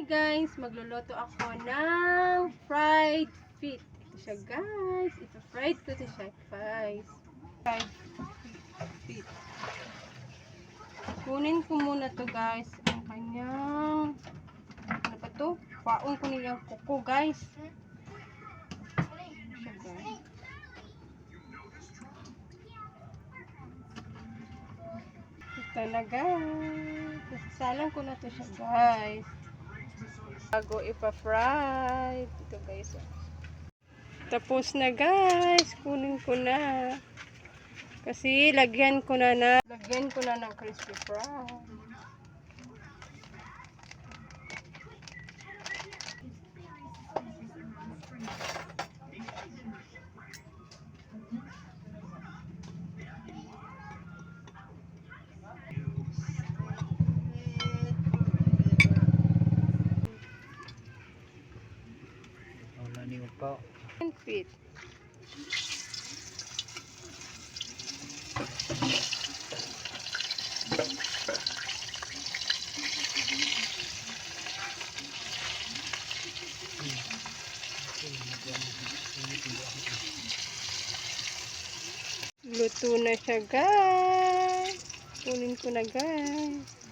Guys, magluluto ako ng fried feet. Ito siya guys. Ito fried ko siya guys. Fried feet. Kunin ko muna to guys. Ang kanyang ano ba to? Paong ko niyang kuko guys. Siya guys. Ito na guys. Sasalang ko na to siya guys. Bago ipa-fry. Ito guys. Tapos na guys. Kunin ko na. Kasi lagyan ko na ng crispy fry. Feet. Luto na siya guys. Kunin ko na guys.